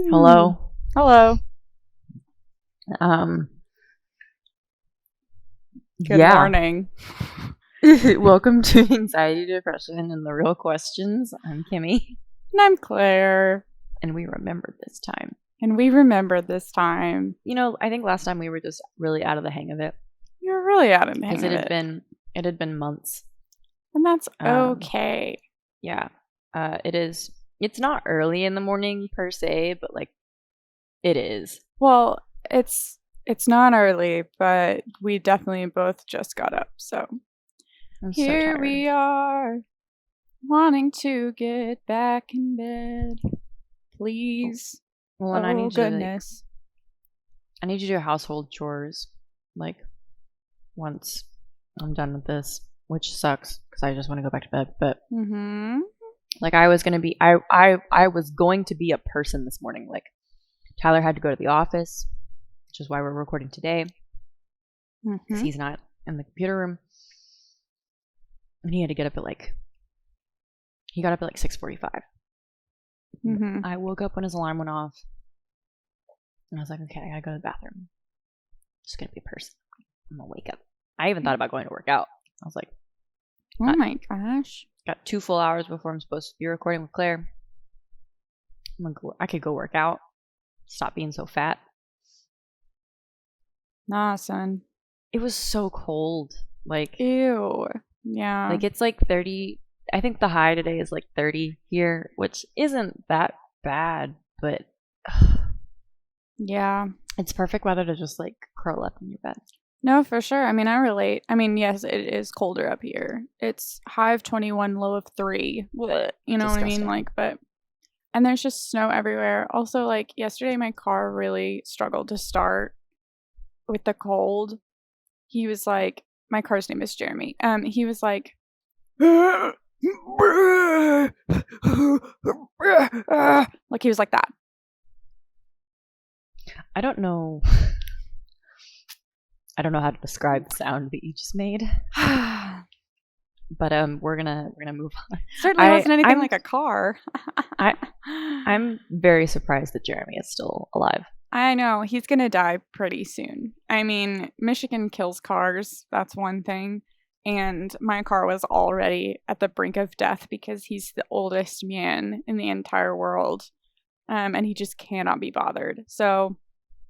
Hello. Hello. Um, Good morning. Welcome to Anxiety, Depression, and the Real Questions. I'm Kimmy. And I'm Claire. And we remembered this time. And we remembered this time. You know, I think last time we were just really out of the hang of it. You're really out of the hang of it. Because it had been months. And that's okay. Yeah. It's not early in the morning per se, but like it is. Well, it's not early, but we definitely both just got up, so here we are, wanting to get back in bed. Please. Well, and I need goodness. I need you to do household chores like once I'm done with this, which sucks because I just want to go back to bed. But like I was going to be a person this morning. Like Tyler had to go to the office, which is why we're recording today. Because he's not in the computer room. And he had to get up at like 6:45. I woke up when his alarm went off. And I was like, okay, I gotta go to the bathroom. I'm just gonna be a person. I'm gonna wake up. I even thought about going to work out. I was like, oh my gosh. Got 2 full hours before I'm supposed to be recording with Claire. I could go work out. Stop being so fat. Nah, son. It was so cold. Like, ew. Yeah. Like it's like 30. I think the high today is like 30 here, which isn't that bad, but yeah. It's perfect weather to just like curl up in your bed. No, for sure. I mean, I relate. I mean, yes, it is colder up here. It's high of 21, low of 3. You know Disgusting. What I mean? Like, and there's just snow everywhere. Also, like yesterday, my car really struggled to start with the cold. He was like, my car's name is Jeremy. He was like, like he was like that. I don't know how to describe the sound that you just made. But we're gonna move on. Certainly wasn't anything like a car. I'm very surprised that Jeremy is still alive. I know. He's gonna die pretty soon. I mean, Michigan kills cars. That's one thing. And my car was already at the brink of death because he's the oldest man in the entire world. And he just cannot be bothered. So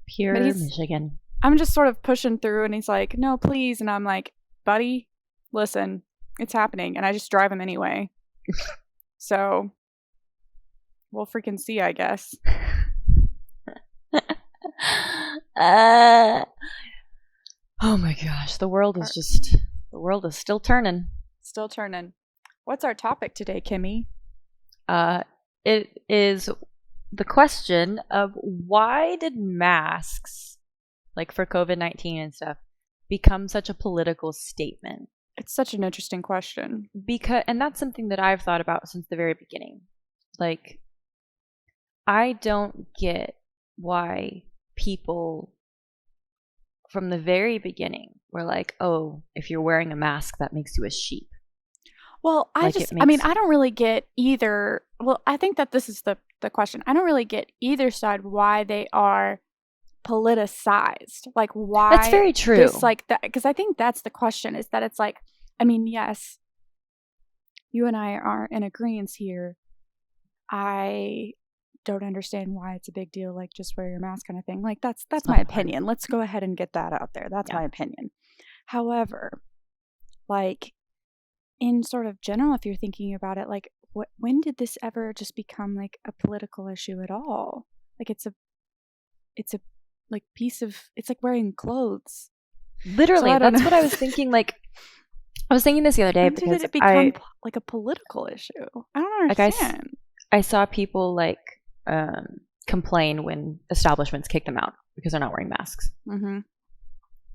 pure Michigan. I'm just sort of pushing through, and he's like, no, please. And I'm like, buddy, listen, it's happening. And I just drive him anyway. So we'll freaking see, I guess. Oh my gosh, the world is still turning. Still turning. What's our topic today, Kimmy? It is the question of why did masks, like for COVID-19 and stuff, become such a political statement? It's such an interesting question. And that's something that I've thought about since the very beginning. Like, I don't get why people from the very beginning were like, oh, if you're wearing a mask, that makes you a sheep. Well, I don't really get either. Well, I think that this is the question. I don't really get either side why they are politicized. Like, why? That's very true. Because I think that's the question, is that it's like, I mean, yes, you and I are in agreement here. I don't understand why it's a big deal, like just wear your mask kind of thing. Like that's my opinion. Let's go ahead and get that out there. That's my opinion. However, like in sort of general, if you're thinking about it, like when did this ever just become like a political issue at all? Like it's a like piece of, it's like wearing clothes. Literally, so that's what I was thinking. Like I was thinking this the other day because did it become like a political issue? I don't understand. Like I saw people like complain when establishments kick them out because they're not wearing masks.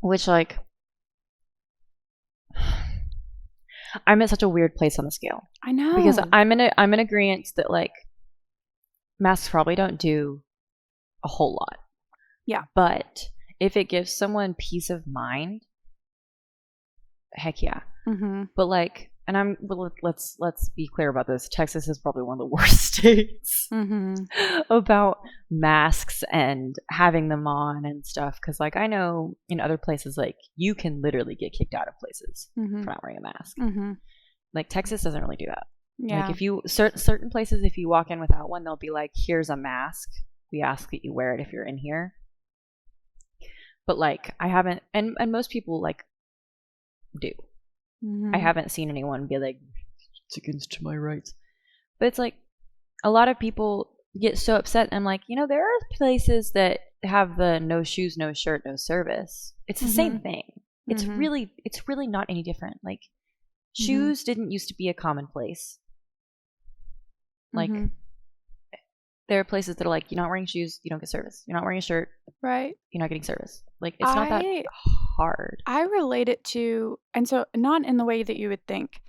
Which, like, I'm at such a weird place on the scale. I know, because I'm in agreement that like masks probably don't do a whole lot. Yeah, but if it gives someone peace of mind, heck yeah. But like, let's be clear about this. Texas is probably one of the worst states about masks and having them on and stuff. Because like I know in other places, like you can literally get kicked out of places for not wearing a mask. Like Texas doesn't really do that. Yeah. Like if you certain places, if you walk in without one, they'll be like, "Here's a mask. We ask that you wear it if you're in here." But like I haven't, and most people like do. I haven't seen anyone be like, "It's against my rights." But it's like a lot of people get so upset. I'm like, there are places that have the no shoes, no shirt, no service. It's the same thing. It's really not any different. Like shoes didn't used to be a commonplace. Like there are places that are like, you're not wearing shoes, you don't get service. You're not wearing a shirt, right? You're not getting service. Like it's not that hard. I relate it to, and so not in the way that you would think,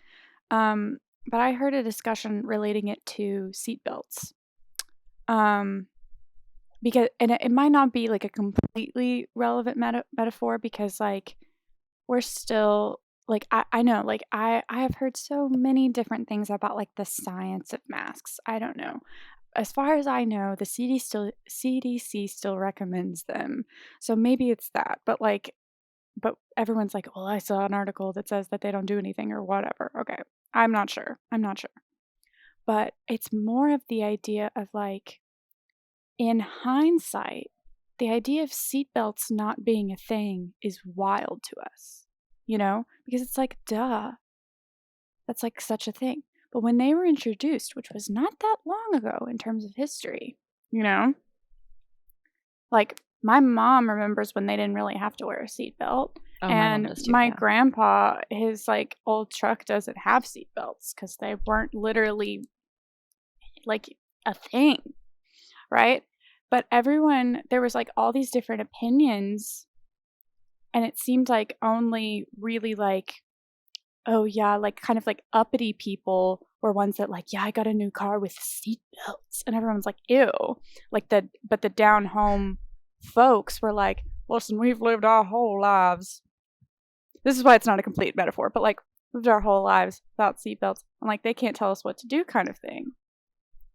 but I heard a discussion relating it to seatbelts, because and it might not be like a completely relevant metaphor because like we're still like I know like I have heard so many different things about like the science of masks. I don't know. As far as I know, the CDC still recommends them. So maybe it's that. But everyone's like, well, I saw an article that says that they don't do anything or whatever. Okay. I'm not sure. But it's more of the idea of like, in hindsight, the idea of seatbelts not being a thing is wild to us, because it's like, duh, that's like such a thing. But when they were introduced, which was not that long ago in terms of history, like my mom remembers when they didn't really have to wear a seatbelt. Oh, and my grandpa, his like old truck doesn't have seatbelts because they weren't literally like a thing, right? But there was like all these different opinions, and it seemed like only really like, oh yeah, like kind of like uppity people were ones that like, yeah, I got a new car with seatbelts, and everyone's like, ew. Like but the down home folks were like, listen, we've lived our whole lives. This is why it's not a complete metaphor, but like lived our whole lives without seatbelts, and like they can't tell us what to do, kind of thing.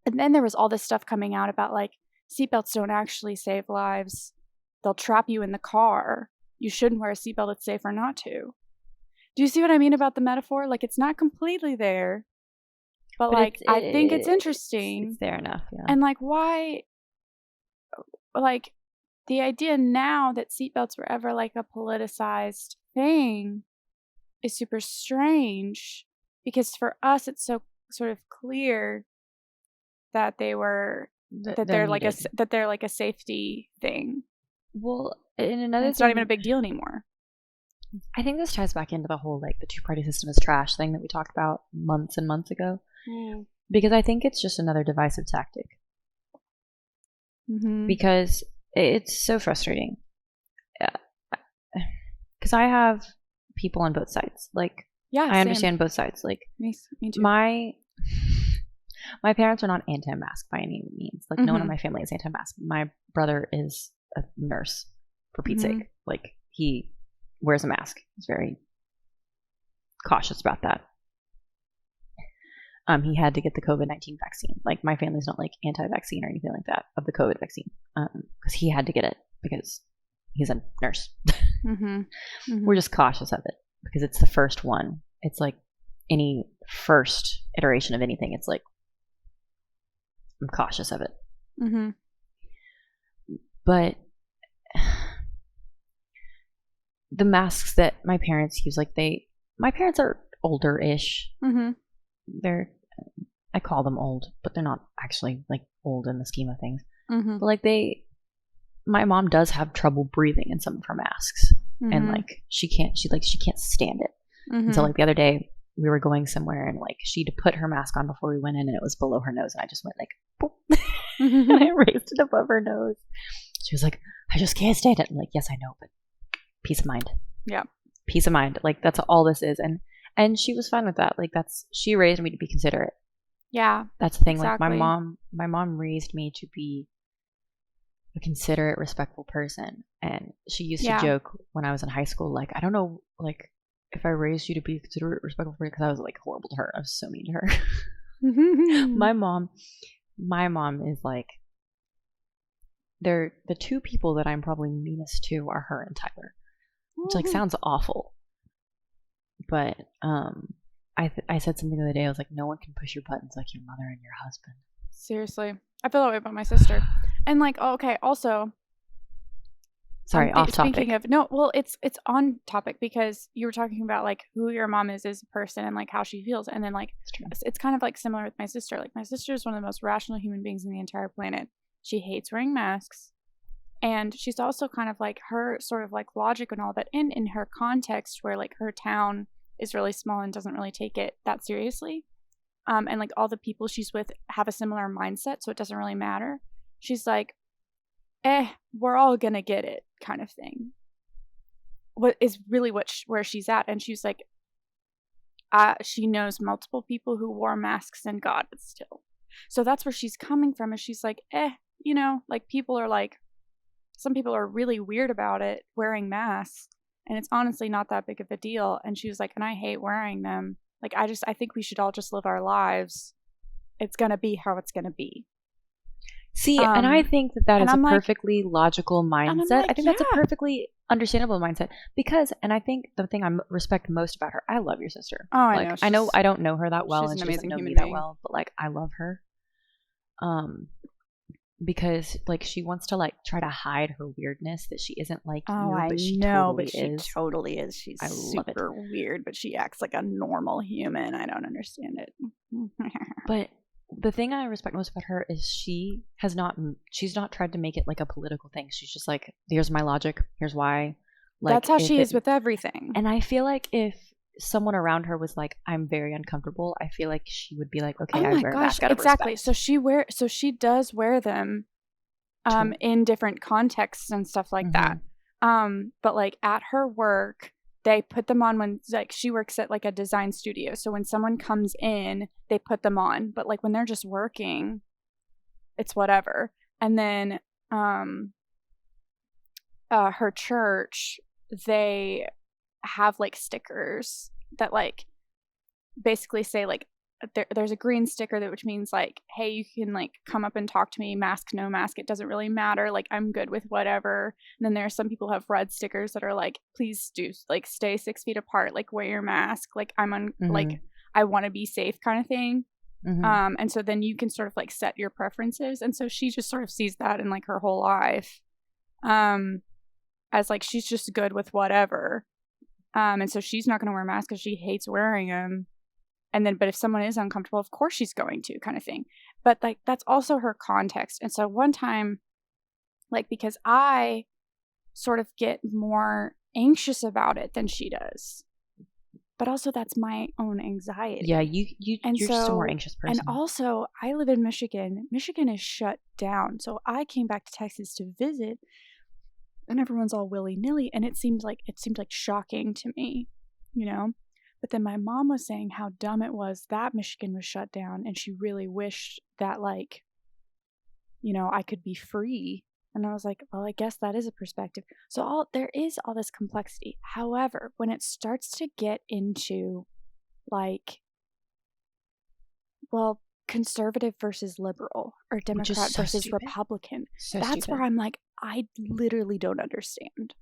And then there was all this stuff coming out about like seatbelts don't actually save lives. They'll trap you in the car. You shouldn't wear a seatbelt. It's safer not to. Do you see what I mean about the metaphor? Like, it's not completely there, but like, I think it's interesting. It's there enough, yeah. And like, why, like, the idea now that seatbelts were ever like a politicized thing is super strange, because for us, it's so sort of clear that they're like a safety thing. Well, in another, it's not even a big deal anymore. I think this ties back into the whole like the two-party system is trash thing that we talked about months and months ago. Because I think it's just another divisive tactic. Because it's so frustrating. Because I have people on both sides. Like, yeah, I understand both sides. Like, me too. My parents are not anti-mask by any means. Like, no one in my family is anti-mask. My brother is a nurse, for Pete's sake. Like, he wears a mask. He's very cautious about that. He had to get the COVID-19 vaccine. Like, my family's not like anti-vaccine or anything like that of the COVID vaccine, because he had to get it because he's a nurse. We're just cautious of it because it's the first one. It's like any first iteration of anything. It's like, I'm cautious of it. But the masks that my parents use, like my parents are older-ish. I call them old, but they're not actually like old in the scheme of things. But like my mom does have trouble breathing in some of her masks, and like she can't stand it. And so like the other day we were going somewhere, and like she'd put her mask on before we went in, and it was below her nose, and I just went like, boop. And I raised it above her nose. She was like, I just can't stand it. I'm like, yes, I know, but peace of mind. Yeah. Peace of mind. Like, that's all this is. And she was fine with that. Like, she raised me to be considerate. Yeah. That's the thing. Exactly. Like, my mom raised me to be a considerate, respectful person. And she used to joke when I was in high school, like, I don't know, like, if I raised you to be considerate, respectful, because I was like horrible to her. I was so mean to her. My mom is like, the two people that I'm probably meanest to are her and Tyler, which like sounds awful, but I said something the other day. I was like, no one can push your buttons like your mother and your husband. Seriously, I feel that way about my sister. And like, okay, also, sorry, off topic. Speaking of, no, well, it's on topic because you were talking about like who your mom is as a person and like how she feels, and then like it's kind of like similar with my sister. Like my sister is one of the most rational human beings in the entire planet. She hates wearing masks, and she's also kind of like her sort of like logic and all that in her context where like her town is really small and doesn't really take it that seriously. And like all the people she's with have a similar mindset, so it doesn't really matter. She's like, we're all gonna get it kind of thing. What is really where she's at. And she's like, she knows multiple people who wore masks and got it still. So that's where she's coming from. And she's like, you know, like people are like, some people are really weird about it, wearing masks. And it's honestly not that big of a deal. And she was like, and I hate wearing them. Like, I think we should all just live our lives. It's going to be how it's going to be. See, and I think that is a perfectly logical mindset. Like, I think that's a perfectly understandable mindset because, and I think the thing I respect most about her, I love your sister. Oh, I know. I don't know her that well, and she doesn't know me that well, but like I love her. Because like she wants to like try to hide her weirdness that she isn't like you, but she totally is. She's super weird, but she acts like a normal human. I don't understand it. But the thing I respect most about her is she's not tried to make it like a political thing. She's just like, here's my logic, here's why. Like, that's how she is with everything. And I feel like if someone around her was like, I'm very uncomfortable, I feel like she would be like, okay, I wear a mask out of respect. So she does wear them in different contexts and stuff like that. But like at her work, they put them on when like she works at like a design studio. So when someone comes in, they put them on. But like when they're just working, it's whatever. And then her church, they have like stickers that like basically say like there's a green sticker that which means like, hey, you can like come up and talk to me, mask, no mask, it doesn't really matter, like I'm good with whatever. And then there are some people who have red stickers that are like, please do like stay 6 feet apart, like wear your mask, like I'm on like I want to be safe kind of thing. And so then you can sort of like set your preferences. And so she just sort of sees that in like her whole life as like she's just good with whatever. And so she's not going to wear a mask because she hates wearing them. And then, but if someone is uncomfortable, of course she's going to, kind of thing. But like, that's also her context. And so one time, like, because I sort of get more anxious about it than she does. But also that's my own anxiety. Yeah, you're just a more anxious person. And also, I live in Michigan. Michigan is shut down. So I came back to Texas to visit. And everyone's all willy-nilly, and it seemed like shocking to me, you know. But then my mom was saying how dumb it was that Michigan was shut down, and she really wished that, like, you know, I could be free. And I was like, well, I guess that is a perspective. So there is all this complexity. However, when it starts to get into like, well, conservative versus liberal or Democrat versus Republican, that's where I'm like, I literally don't understand.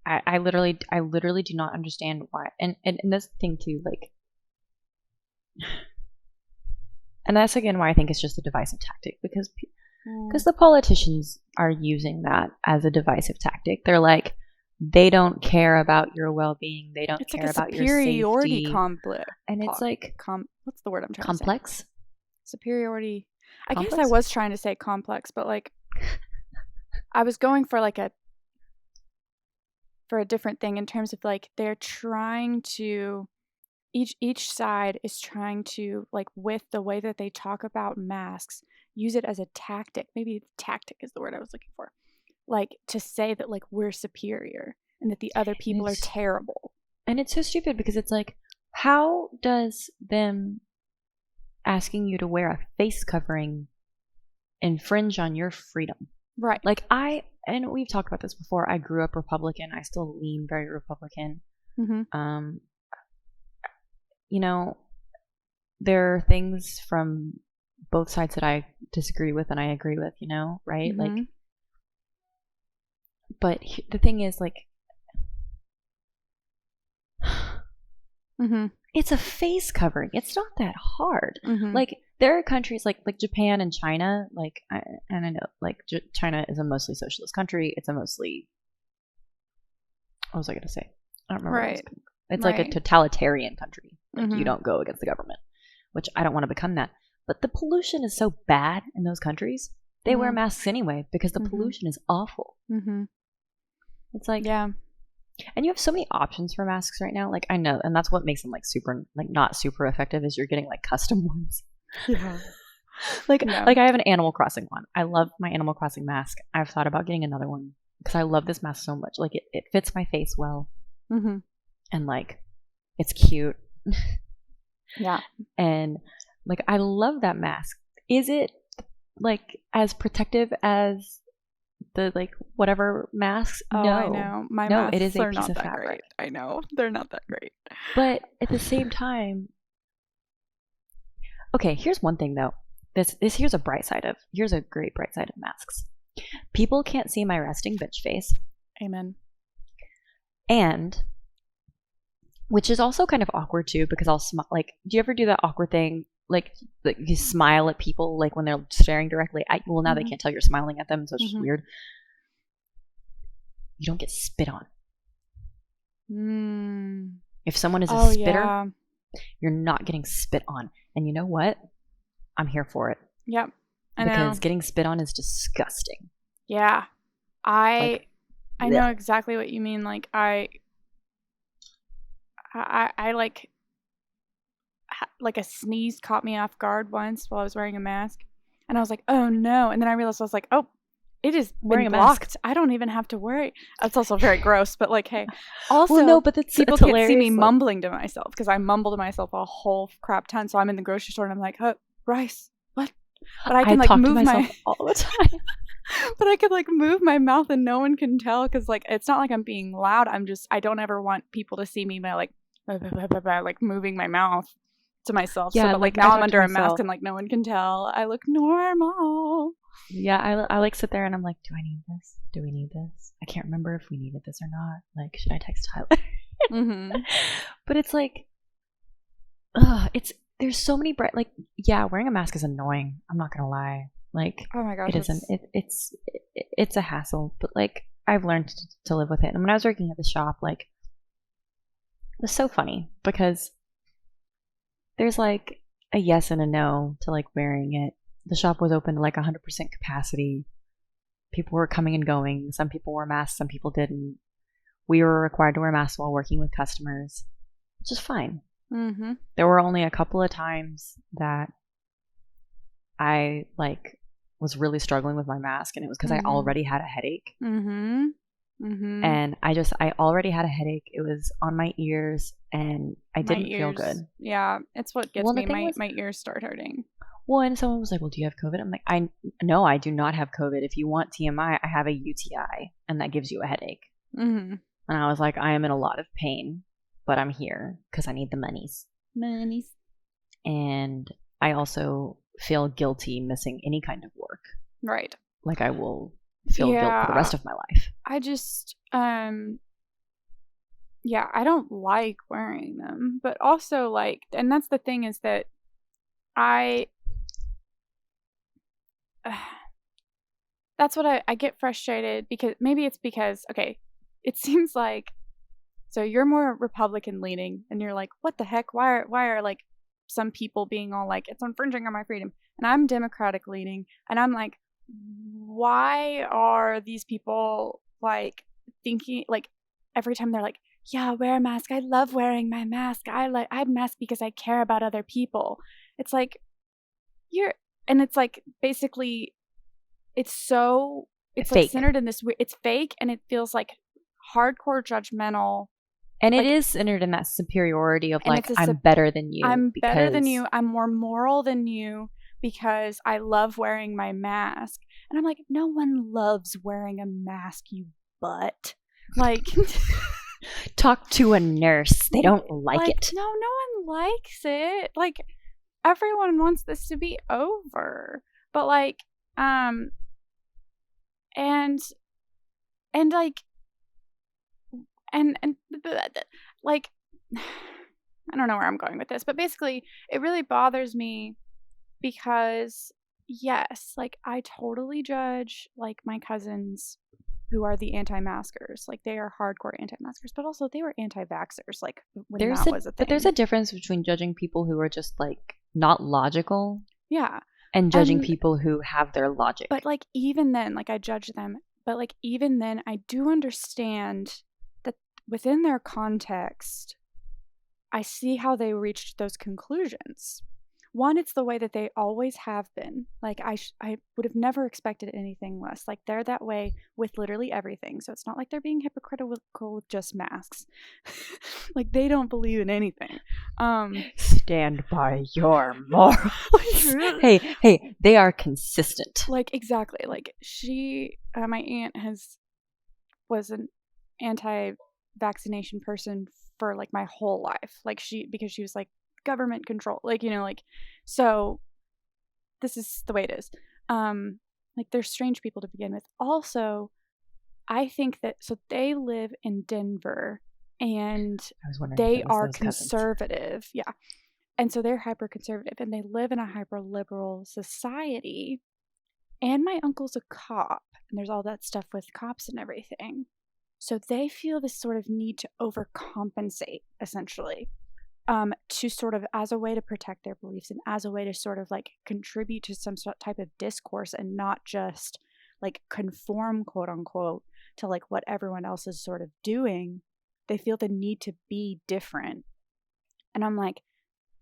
I literally do not understand why. And this thing too, like, and that's again why I think it's just a divisive tactic, because the politicians are using that as a divisive tactic. They're like, they don't care about your well-being. They don't care about your safety. Superiority complex. And it's like, what's the word I'm trying complex? To say? Superiority. I guess I was trying to say complex, but like, I was going for like a different thing in terms of like they're trying to each side is trying to, like, with the way that they talk about masks, use it as a tactic. Maybe tactic is the word I was looking for. Like, to say that, like, we're superior and that the other people are terrible. And it's so stupid because it's like, how does them asking you to wear a face covering infringe on your freedom? Right. Like, and we've talked about this before, I grew up Republican. I still lean very Republican. Mm-hmm. you know, there are things from both sides that I disagree with and I agree with, you know, right? Mm-hmm. Like, but the thing is, like, mm-hmm. it's a face covering. It's not that hard. Mm-hmm. Like, there are countries like Japan and China, like, and I know, like, China is a mostly socialist country. It's a mostly, what was I going to say? I don't remember. Right. It's like a totalitarian country. Like, mm-hmm. you don't go against the government, which I don't want to become that. But the pollution is so bad in those countries. They mm-hmm. wear masks anyway because the pollution is awful. Mm-hmm. It's like, yeah. And you have so many options for masks right now. Like, I know, and that's what makes them like super, like, not super effective is you're getting like custom ones. Yeah. Like I have an Animal Crossing one. I love my Animal Crossing mask. I've thought about getting another one because I love this mask so much. Like, it fits my face well. Mm-hmm. And like, it's cute. Yeah. And like, I love that mask. Is it like as protective as the like whatever masks? Oh, no, I know. My masks it is a are piece not of that fabric. great. I know they're not that great. But at the same time, okay. Here's one thing though. Here's a bright side of. Here's a great bright side of masks. People can't see my resting bitch face. Amen. And which is also kind of awkward too, because I'll smile. Like, do you ever do that awkward thing? Like you smile at people, like when they're staring directly at you. Well, now they can't tell you're smiling at them, so it's just weird. You don't get spit on. If someone is a spitter, you're not getting spit on. And you know what? I'm here for it. Yep. Because getting spit on is disgusting. Yeah. I know exactly what you mean. Like, I like a sneeze caught me off guard once while I was wearing a mask. And I was like, oh no. And then I realized I was like, oh, it is been blocked. I don't even have to worry. That's also very gross, but like, hey. Also, well, no, but people can't see me mumbling to myself because I mumble to myself a whole crap ton. So I'm in the grocery store and I'm like, oh, rice, what? But I can like move my all the time. But I could like move my mouth and no one can tell because like it's not like I'm being loud. I don't ever want people to see me by like moving my mouth to myself. Yeah, so that, like now I'm under a mask and like no one can tell. I look normal. Yeah, I like sit there and I'm like, do I need this? Do we need this? I can't remember if we needed this or not. Like, should I text Tyler? But it's like, there's so many like, yeah, wearing a mask is annoying. I'm not gonna lie. Like, oh my gosh, it isn't. It's a hassle, but like I've learned to live with it. And when I was working at the shop, like, it was so funny because there's like a yes and a no to like wearing it. The shop was open to like 100% capacity. People were coming and going. Some people wore masks, some people didn't. We were required to wear masks while working with customers, which is fine. There were only a couple of times that I like was really struggling with my mask, and it was because I already had a headache. And I already had a headache. It was on my ears, and I didn't feel good. Yeah, it's what gets me. My ears start hurting. Well, and someone was like, well, do you have COVID? I'm like, no, I do not have COVID. If you want TMI, I have a UTI, and that gives you a headache. And I was like, I am in a lot of pain, but I'm here because I need the monies. And I also feel guilty missing any kind of work. Right. Like, I will feel guilt for the rest of my life. I just, I don't like wearing them, but also like, and that's the thing is that that's what I get frustrated because maybe it's because, okay, it seems like, so you're more Republican leaning and you're like, what the heck? Why are like some people being all like, it's infringing on my freedom? And I'm Democratic leaning and I'm like, why are these people like thinking like every time they're like, yeah, wear a mask. I love wearing my mask. I mask because I care about other people. It's like and it's like basically it's fake. Like centered in this it's fake and it feels like hardcore judgmental. And it is centered in that superiority of like, I'm better than you. I'm better than you. I'm more moral than you because I love wearing my mask. And I'm like, no one loves wearing a mask, you butt. Like, Talk to a nurse. They don't like it. No one likes it. Like, everyone wants this to be over. But like, and like, and like, I don't know where I'm going with this, but basically it really bothers me because yes, like I totally judge like my cousins who are the anti-maskers. Like they are hardcore anti-maskers, but also they were anti-vaxxers like when that was a thing. But there's a difference between judging people who are just like not logical. Yeah. And judging people who have their logic. But like even then, like I judge them, but like even then I do understand that within their context, I see how they reached those conclusions. One, it's the way that they always have been. Like I would have never expected anything less. Like they're that way with literally everything. So it's not like they're being hypocritical with just masks. Like they don't believe in anything. Stand by your morals. hey, they are consistent. Like exactly. Like my aunt was an anti-vaccination person for like my whole life. Like because she was like government control, like like, so this is the way it is. Like they're strange people to begin with. Also, I think that so they live in Denver and they are conservative. Cousins. Yeah. And so they're hyper conservative and they live in a hyper liberal society. And my uncle's a cop and there's all that stuff with cops and everything. So they feel this sort of need to overcompensate essentially. To sort of as a way to protect their beliefs and as a way to sort of like contribute to some sort type of discourse and not just like conform, quote unquote, to like what everyone else is sort of doing. They feel the need to be different. And I'm like,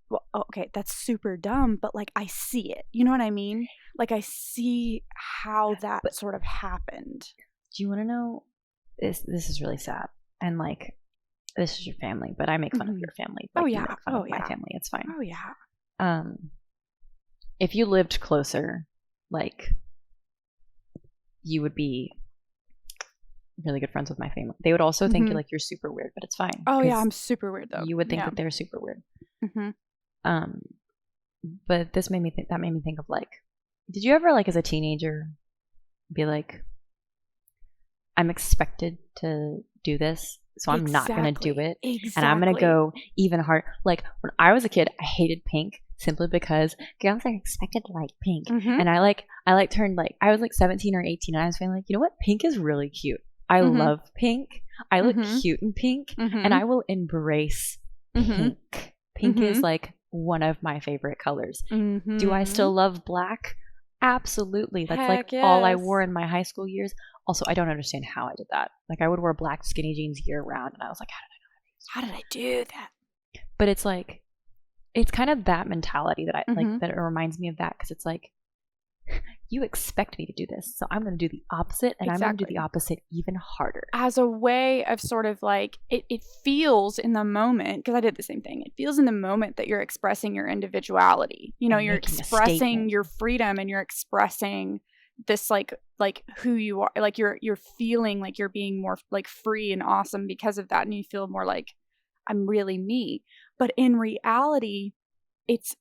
well, okay, that's super dumb, but like I see it. You know what I mean? Like I see how that sort of happened. Do you want to know? This is really sad. And like, this is your family, but I make fun of your family. Like, you make fun of my family. It's fine. Oh yeah. If you lived closer, like, you would be really good friends with my family. They would also think you're super weird, but it's fine. Oh yeah, I'm super weird though. You would think that they're super weird. But that made me think of like, did you ever like as a teenager be like, I'm expected to do this, so I'm not going to do it. Exactly. And I'm going to go even harder. Like when I was a kid, I hated pink simply because girls are expected to like pink. And I turned like, I was like 17 or 18 and I was feeling like, you know what? Pink is really cute. I love pink. I look cute in pink and I will embrace pink. Pink is like one of my favorite colors. Do I still love black? Absolutely. That's like all I wore in my high school years. Also, I don't understand how I did that. Like, I would wear black skinny jeans year round, and I was like, how did I do that? But it's like, it's kind of that mentality that I like, that it reminds me of that, because it's like, you expect me to do this, so I'm going to do the opposite, and I'm going to do the opposite even harder. As a way of sort of like, it feels in the moment, because I did the same thing, it feels in the moment that you're expressing your individuality. You know, you're expressing your freedom, and you're expressing this like who you are, like you're feeling like you're being more like free and awesome because of that, and you feel more like I'm really me. But in reality, it's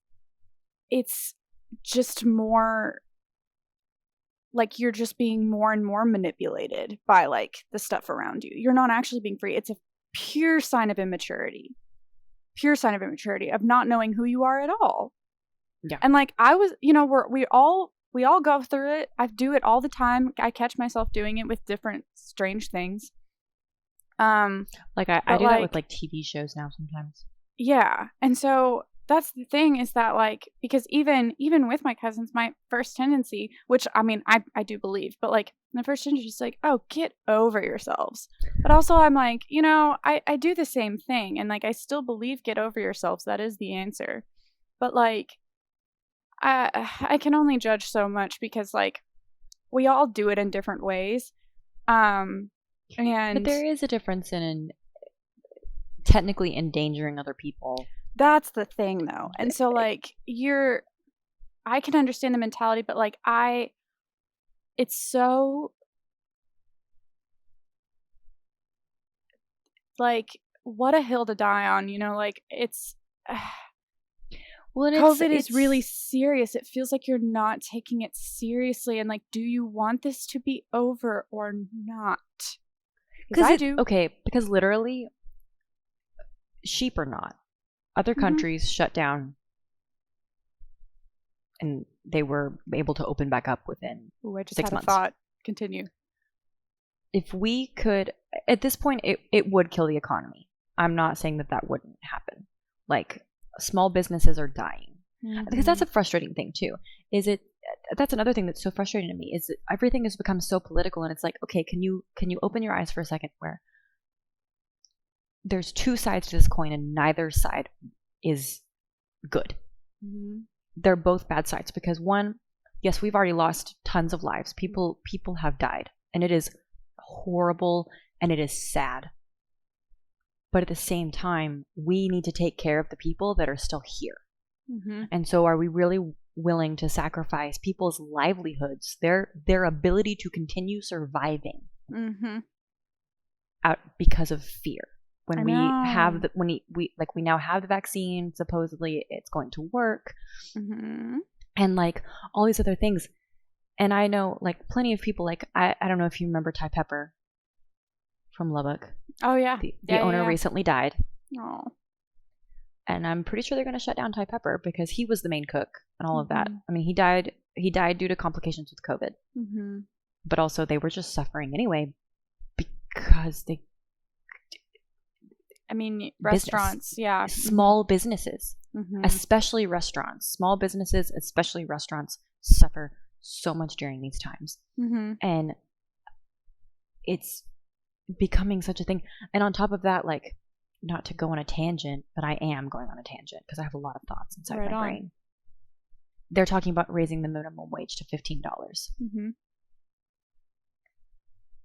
just more like you're just being more and more manipulated by like the stuff around you. You're not actually being free. It's a pure sign of immaturity of not knowing who you are at all. Yeah. And like I was, you know, we all go through it. I do it all the time. I catch myself doing it with different strange things. Like I do that with like TV shows now sometimes. Yeah. And so that's the thing, is that like, because even with my cousins, my first tendency, which I mean, I do believe, but like my first tendency is like, oh, get over yourselves. But also I'm like, you know, I do the same thing. And like, I still believe get over yourselves. That is the answer. But like, I can only judge so much because like we all do it in different ways. And but there is a difference in technically endangering other people. That's the thing though. And so like I can understand the mentality, but like it's so like, what a hill to die on, like, it's well, COVID is really serious. It feels like you're not taking it seriously, and like, do you want this to be over or not? Because I do. Okay, because literally, sheep or not, other countries shut down and they were able to open back up within 6 months. Thought. Continue. If we could, at this point, it would kill the economy. I'm not saying that wouldn't happen. Like, small businesses are dying. Because that's a frustrating thing too. That's another thing that's so frustrating to me, is that everything has become so political, and it's like, okay, can you open your eyes for a second, where there's two sides to this coin and neither side is good. They're both bad sides, because one, yes, we've already lost tons of lives. People have died, and it is horrible and it is sad. But at the same time, we need to take care of the people that are still here. And so are we really willing to sacrifice people's livelihoods, their ability to continue surviving out because of fear? When we have we now have the vaccine, supposedly it's going to work, and like all these other things. And I know like plenty of people, like I don't know if you remember Ty Pepper from Lubbock. Oh yeah, the owner recently died. Oh, and I'm pretty sure they're going to shut down Ty Pepper because he was the main cook and all of that. I mean, he died due to complications with COVID, but also they were just suffering anyway because they. I mean, restaurants, small businesses, especially restaurants, small businesses, especially restaurants, suffer so much during these times, and it's becoming such a thing. And on top of that, like, not to go on a tangent, but I am going on a tangent because I have a lot of thoughts inside my brain. They're talking about raising the minimum wage to $15.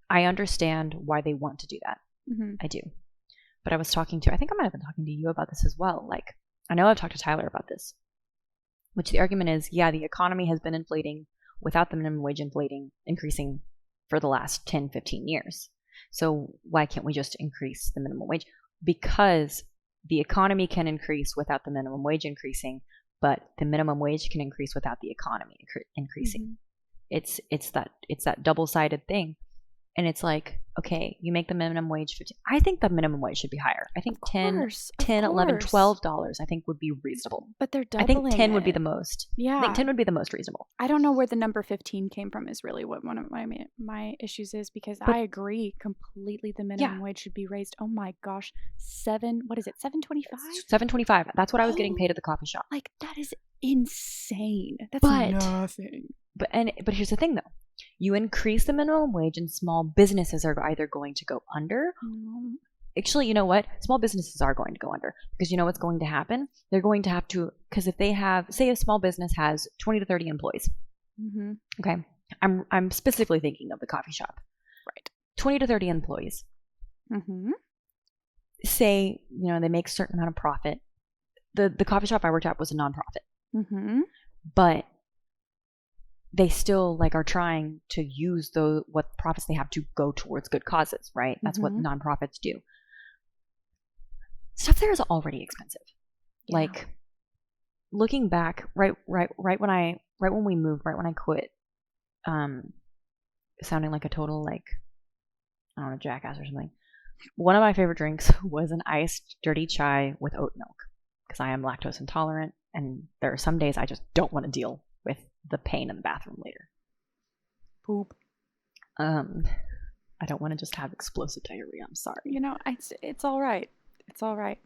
I understand why they want to do that. I do. But I think I might have been talking to you about this as well. Like, I know I've talked to Tyler about this, which the argument is, yeah, the economy has been inflating without the minimum wage increasing for the last 10, 15 years. So why can't we just increase the minimum wage? Because the economy can increase without the minimum wage increasing, but the minimum wage can increase without the economy increasing. It's that double-sided thing. And it's like, okay, you make the minimum wage $15. I think the minimum wage should be higher. I think $10, $11, $12 I think would be reasonable. But they're doubling. I think 10 would be the most. Yeah. I think 10 would be the most reasonable. I don't know where the number 15 came from is really what one of my issues is, because I agree completely the minimum wage should be raised. Oh my gosh. What is it? $7.25? $7.25. That's what I was getting paid at the coffee shop. Like, that is insane. That's nothing. But here's the thing though. You increase the minimum wage and small businesses are either going to go under. Actually, you know what? Small businesses are going to go under, because you know what's going to happen? They're going to have to, because if they have, say a small business has 20 to 30 employees. Okay. I'm specifically thinking of the coffee shop. Right. 20 to 30 employees. Say, they make a certain amount of profit. The coffee shop I worked at was a nonprofit. But they still are trying to use what profits they have to go towards good causes, right? That's what nonprofits do. Stuff there is already expensive. Yeah. Like, looking back, right when we moved, right when I quit, sounding like a total I don't know, jackass or something. One of my favorite drinks was an iced dirty chai with oat milk, because I am lactose intolerant, and there are some days I just don't want to deal with the pain in the bathroom later. Poop. I don't want to just have explosive diarrhea. I'm sorry. It's all right. It's all right.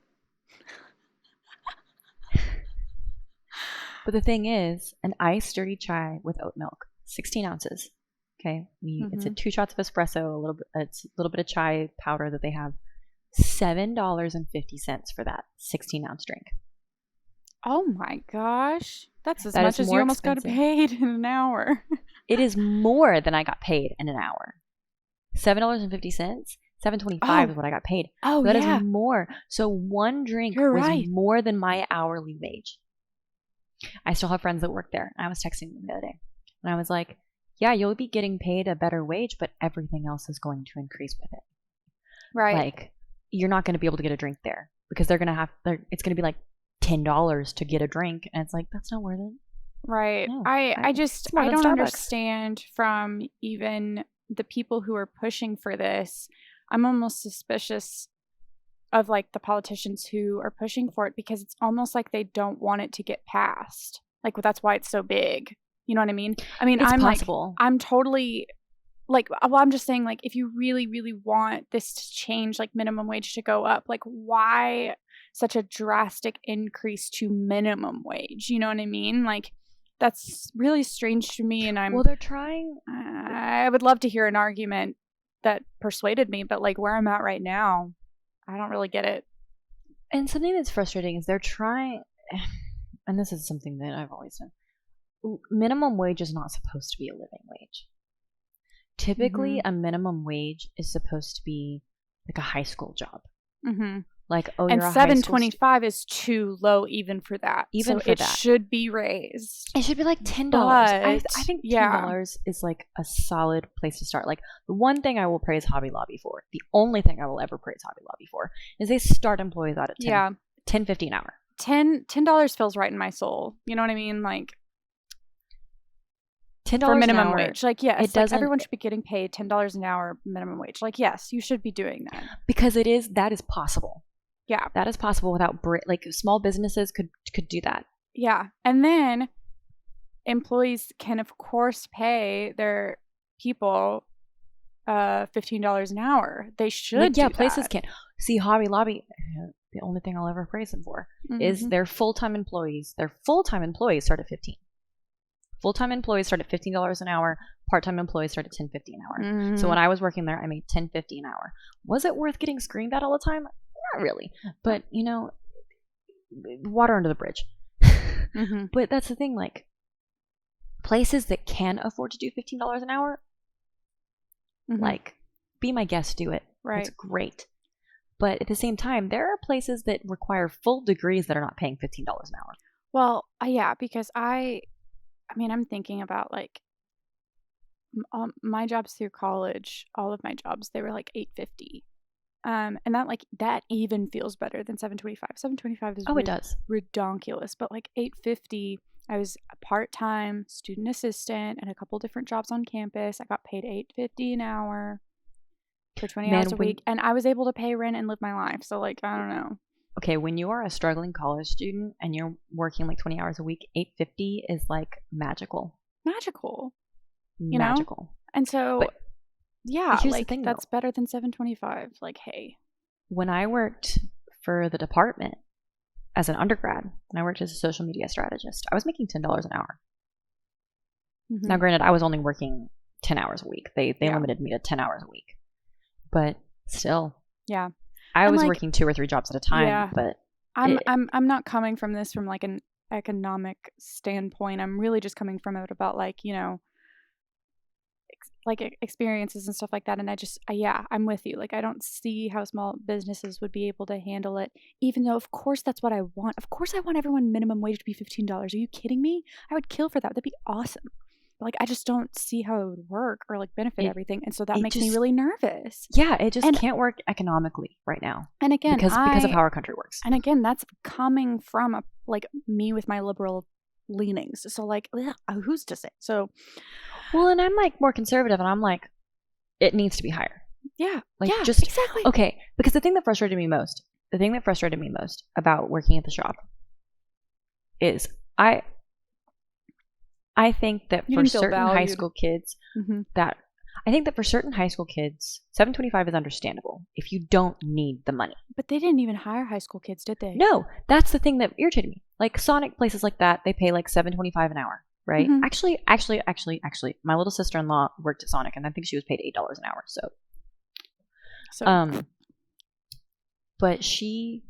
But the thing is, an iced dirty chai with oat milk, 16 ounces. Okay, it's 2 shots of espresso, it's a little bit of chai powder that they have. $7.50 for that 16-ounce drink. Oh my gosh. That's as much as you almost got paid in an hour. It is more than I got paid in an hour. $7.50, $7.25 is what I got paid. Oh, that is more. So one drink was more than my hourly wage. I still have friends that work there. I was texting them the other day, and I was like, yeah, you'll be getting paid a better wage, but everything else is going to increase with it. Right. you're not going to be able to get a drink there because it's going to be like $10 to get a drink. And it's like, that's not worth it. Right. No, I don't Starbucks. understand from even the people who are pushing for this. I'm almost suspicious of like the politicians who are pushing for it because it's almost like they don't want it to get passed. Like that's why it's so big. You know what I mean? I mean, It's I'm possible. like, I'm totally like, well, I'm just saying, like, if you really, really want this to change, like minimum wage to go up, like why such a drastic increase to minimum wage? You know what I mean? Like that's really strange to me. And well, they're trying. I would love to hear an argument that persuaded me, but like where I'm at right now, I don't really get it. And something that's frustrating is they're trying, and this is something that I've always done. Minimum wage is not supposed to be a living wage. Typically, a minimum wage is supposed to be like a high school job. Like, and $7.25 is too low even for that. Even so for that, it should be raised. It should be like $10. I think $10 is like a solid place to start. Like the one thing I will praise Hobby Lobby for, the only thing I will ever praise Hobby Lobby for, is they start employees out at $10.50 an hour. $10 feels right in my soul. You know what I mean? Like $10 for minimum an hour, wage. Like yes, it doesn't. Everyone should be getting paid $10 an hour minimum wage. Like yes, you should be doing that because that is possible. Yeah, that is possible without like small businesses could do that. Yeah, and then employees can of course pay their people $15 an hour. They should. Like, places can. See, Hobby Lobby. The only thing I'll ever praise them for is their full-time employees. Their full-time employees start at $15. Full-time employees start at $15 an hour. Part-time employees start at $10.50 an hour. So when I was working there, I made $10.50 an hour. Was it worth getting screamed at all the time? Not really. But water under the bridge. But that's the thing. Like places that can afford to do $15 an hour, like be my guest, do it. Right. It's great. But at the same time, there are places that require full degrees that are not paying $15 an hour. Well, yeah, because I mean, I'm thinking about like my jobs through college. All of my jobs, they were like $8.50, and that even feels better than $7.25. $7.25 is it does redonkulous, but like $8.50. I was a part-time student assistant and a couple different jobs on campus. I got paid $8.50 an hour for 20 hours a week, and I was able to pay rent and live my life. So like, I don't know. Okay, when you are a struggling college student and you're working like 20 hours a week, $8.50 is like magical. Magical. Magical. And so, yeah, like thing, that's better than $7.25. Like, hey. When I worked for the department as an undergrad, and I worked as a social media strategist, I was making $10 an hour. Now, granted, I was only working 10 hours a week. They limited me to 10 hours a week. But still. Yeah. I was working 2 or 3 jobs at a time, but I'm not coming from this from like an economic standpoint. I'm really just coming from it about like, like experiences and stuff like that. And I'm with you. Like, I don't see how small businesses would be able to handle it, even though of course that's what I want. Of course I want everyone minimum wage to be $15. Are you kidding me? I would kill for that. That'd be awesome. Like, I just don't see how it would work or like benefit everything. And so that makes me really nervous. Yeah, it just can't work economically right now. And again, because of how our country works. And again, that's coming from like me with my liberal leanings. So like, who's to say? So, well, and I'm like more conservative and I'm like, it needs to be higher. Yeah. Like, yeah, just exactly. Okay. Because the thing that frustrated me most about working at the shop is I think that for certain high school kids, $7.25 is understandable if you don't need the money. But they didn't even hire high school kids, did they? No, that's the thing that irritated me. Like Sonic, places like that, they pay like $7.25 an hour, right? Actually, my little sister-in-law worked at Sonic, and I think she was paid $8 an hour. So. But she.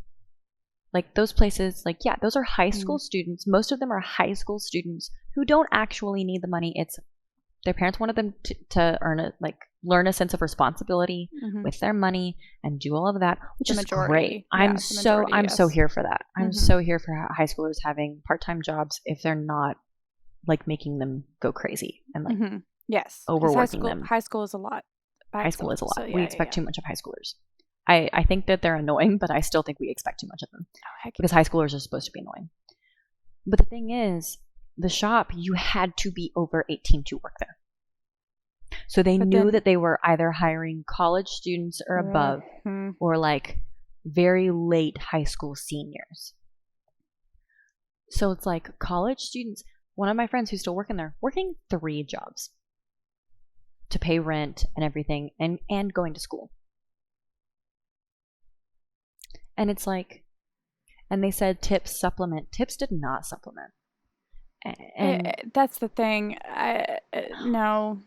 Like those places, like, yeah, those are high school students. Most of them are high school students who don't actually need the money. It's their parents wanted them to learn a sense of responsibility with their money and do all of that, which is great. I'm so here for that. I'm so here for high schoolers having part-time jobs if they're not like making them go crazy and like overworking them. High school is a lot. High school is a lot. So, we expect too much of high schoolers. I think that they're annoying, but I still think we expect too much of them. Because high schoolers are supposed to be annoying. But the thing is, the shop, you had to be over 18 to work there. So they knew that they were either hiring college students or above, or like very late high school seniors. So it's like college students. One of my friends who's still working there, working 3 jobs to pay rent and everything, and going to school. And it's like, and they said tips supplement. Tips did not supplement. And that's the thing. No.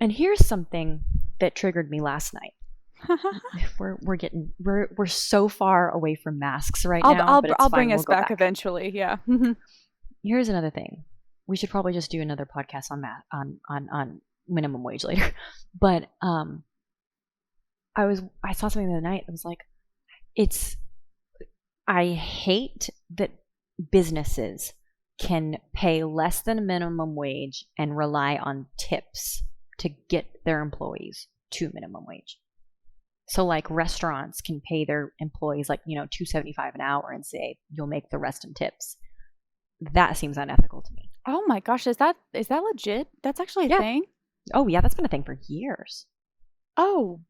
And here's something that triggered me last night. We're so far away from masks right now. I'll bring us back eventually. Yeah. Here's another thing. We should probably just do another podcast on minimum wage later. But I saw something the other night. I was like, I hate that businesses can pay less than minimum wage and rely on tips to get their employees to minimum wage. So like restaurants can pay their employees like, $2.75 an hour and say you'll make the rest in tips. That seems unethical to me. Oh my gosh, is that legit? That's actually a thing? Oh yeah, that's been a thing for years. Oh,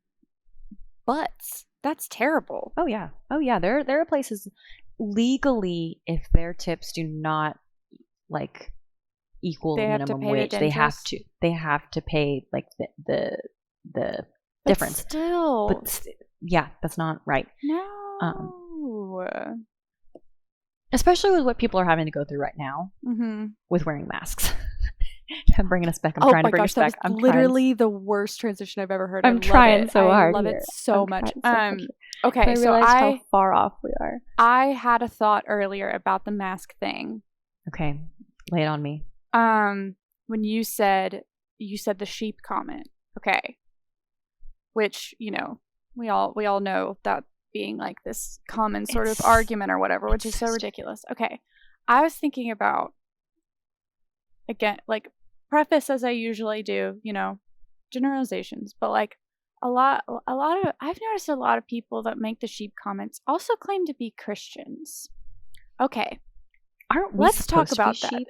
butts. That's terrible. Oh yeah. There are places legally, if their tips do not like equal minimum wage, they have to pay like the difference. But yeah, that's not right. No. Especially with what people are having to go through right now with wearing masks. I'm bringing us back. I'm trying to bring us back. I'm literally the worst transition I've ever heard. I'm trying so hard. I love it so much. Okay, so I realized how far off we are. I had a thought earlier about the mask thing. Okay, lay it on me. When you said the sheep comment. Okay, which we all know that being like this common sort of argument or whatever, which is so ridiculous. Okay, I was thinking about, again, like, preface as I usually do, generalizations, but like a lot of I've noticed a lot of people that make the sheep comments also claim to be Christians. Okay, let's talk about that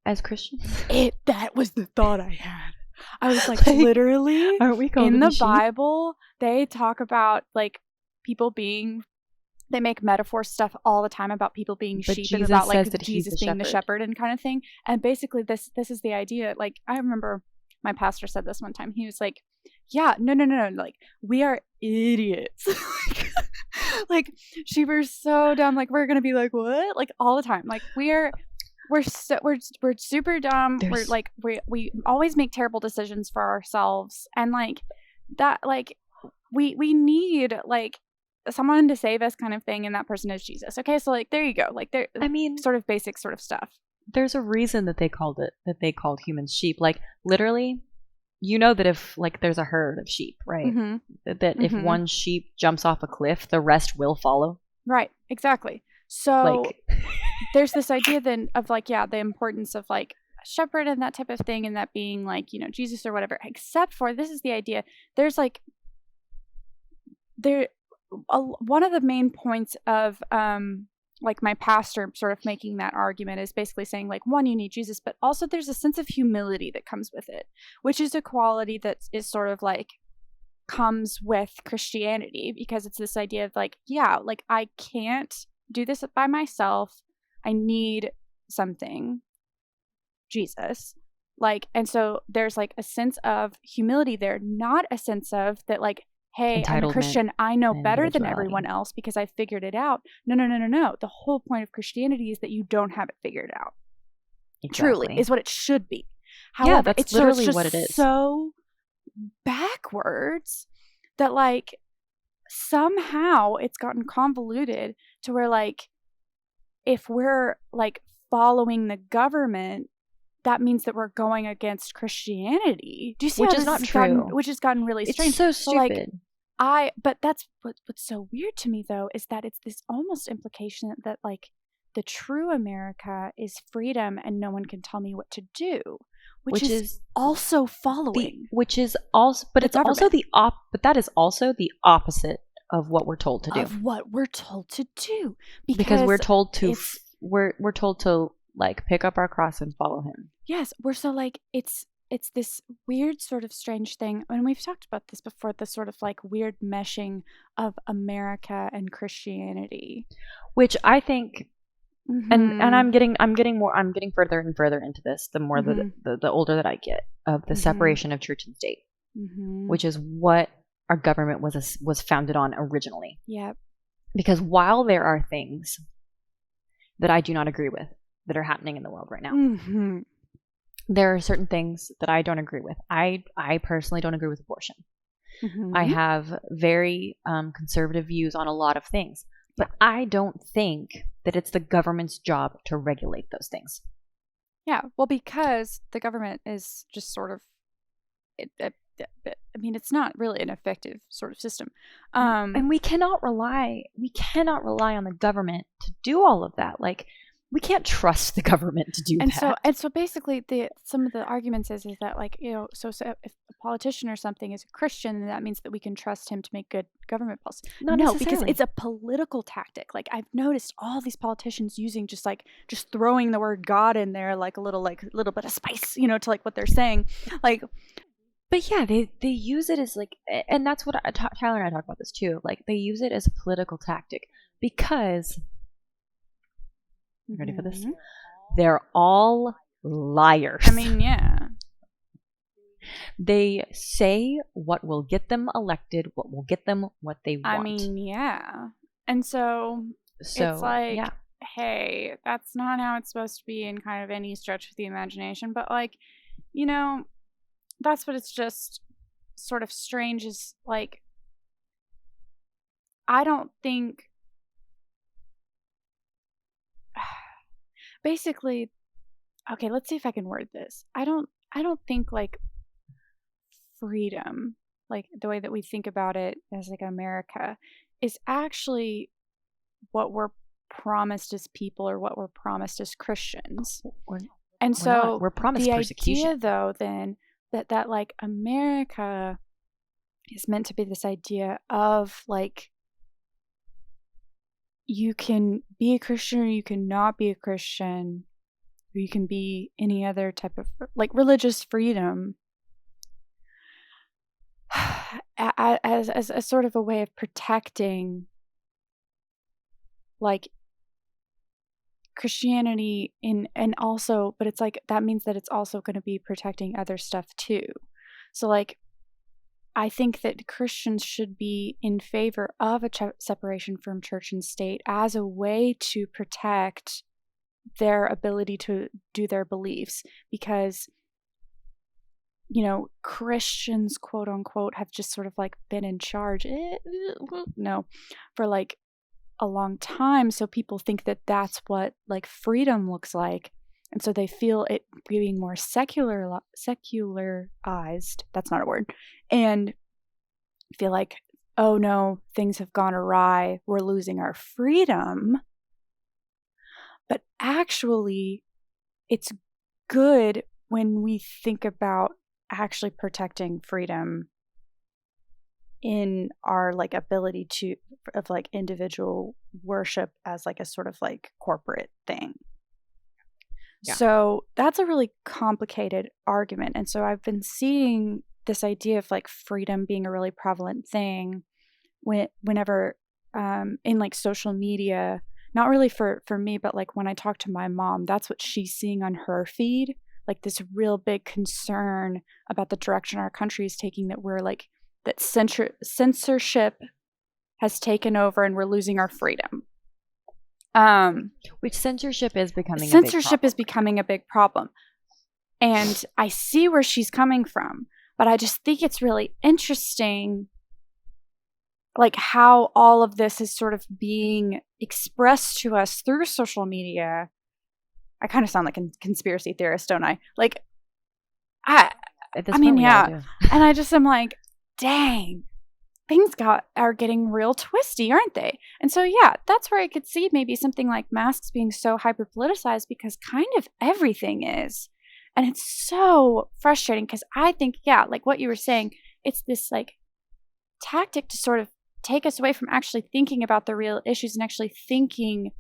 as Christians. That was the thought I had. I was like literally, aren't we called in the sheep? Bible they talk about like people being, they make metaphor stuff all the time about people being sheep, and about like Jesus being the shepherd and kind of thing. And basically this is the idea. Like, I remember my pastor said this one time. He was like, yeah, no, like, we are idiots. Like, sheep are so dumb. Like, we're gonna be like, what? Like, all the time. Like, we're super dumb. We're like, we always make terrible decisions for ourselves, and like that, like we need like someone to save us kind of thing, and that person is Jesus. Okay, so like there you go. Like, there, I mean, sort of basic sort of stuff. There's a reason that they called humans sheep. Like, literally, that if like there's a herd of sheep, right? That if one sheep jumps off a cliff, the rest will follow. Right, exactly. So like, there's this idea then of like, yeah, the importance of like a shepherd and that type of thing, and that being like, Jesus or whatever. Except for, this is the idea. There's like one of the main points of like my pastor sort of making that argument is basically saying like, one, you need Jesus, but also there's a sense of humility that comes with it, which is a quality that is sort of like comes with Christianity, because it's this idea of like, yeah, like I can't do this by myself. I need something, Jesus. Like, and so there's like a sense of humility there, not a sense of that like, hey, I'm a Christian, I know better than everyone else because I figured it out. No. The whole point of Christianity is that you don't have it figured out. Exactly. Truly, is what it should be. However, yeah, that's literally what it is. So backwards that like somehow it's gotten convoluted to where like if we're like following the government, that means that we're going against Christianity. Do you see? Which how is not true. Which has gotten really strange. It's so stupid. But that's what's so weird to me though, is that it's this almost implication that like the true America is freedom and no one can tell me what to do, which is also following. But that is also the opposite of what we're told to do. Of what we're told to do. Because we're told to we're told to like pick up our cross and follow him. Yes, we're so like it's this weird sort of strange thing, and we've talked about this before, the sort of like weird meshing of America and Christianity, which I think and I'm getting further and further into this the more the older that I get, of the separation of church and state, which is what our government was founded on originally. Yep. Because while there are things that I do not agree with that are happening in the world right now, there are certain things that I don't agree with. I personally don't agree with abortion. I have very conservative views on a lot of things, but I don't think that it's the government's job to regulate those things. Yeah, well, because the government is just sort of, I mean, it's not really an effective sort of system. And we cannot rely on the government to do all of that. Like, we can't trust the government to do that. And so basically some of the arguments is that, like, you know, so if a politician or something is a Christian, then that means that we can trust him to make good government policy. No, because it's a political tactic. Like, I've noticed all these politicians using just throwing the word God in there, like a little bit of spice, you know, to like what they're saying. Like, but yeah, they use it as like, and that's what Tyler and I talk about this too. Like, they use it as a political tactic because, ready for this? They're all liars. I mean, yeah. They say what will get them elected, what will get them what they want. I mean, yeah. And so it's like, yeah. Hey, that's not how it's supposed to be in kind of any stretch of the imagination. But, like, you know, that's what it's just sort of strange is, like, I don't think, basically, okay, let's see if I can word this. I don't think, like, freedom, like the way that we think about it as like America, is actually what we're promised as people, or what we're promised as Christians. We're promised the persecution. Idea, though, then that like America is meant to be this idea of like, you can be a Christian or you can not be a Christian, or you can be any other type of like religious freedom, as a sort of a way of protecting like Christianity and also, but it's like that means that it's also going to be protecting other stuff too. So like, I think that Christians should be in favor of a separation from church and state as a way to protect their ability to do their beliefs, because, you know, Christians, quote unquote, have just sort of like been in charge for like a long time. So people think that that's what like freedom looks like. And so they feel it being more secularized, that's not a word, and feel like, oh no, things have gone awry, we're losing our freedom. But actually, it's good when we think about actually protecting freedom in our like ability of like individual worship as like a sort of like corporate thing. Yeah. So that's a really complicated argument. And so I've been seeing this idea of like freedom being a really prevalent thing whenever in like social media, not really for me, but like when I talk to my mom, that's what she's seeing on her feed, like this real big concern about the direction our country is taking, that we're like, that censorship has taken over and we're losing our freedom. Which censorship is becoming a big problem. And I see where she's coming from, but I just think it's really interesting, like how all of this is sort of being expressed to us through social media. I kind of sound like a conspiracy theorist, don't I? Like, I mean, yeah. And I just am like, dang, things are getting real twisty, aren't they? And so, yeah, that's where I could see maybe something like masks being so hyper politicized, because kind of everything is. And it's so frustrating because I think, yeah, like what you were saying, it's this like tactic to sort of take us away from actually thinking about the real issues and actually thinking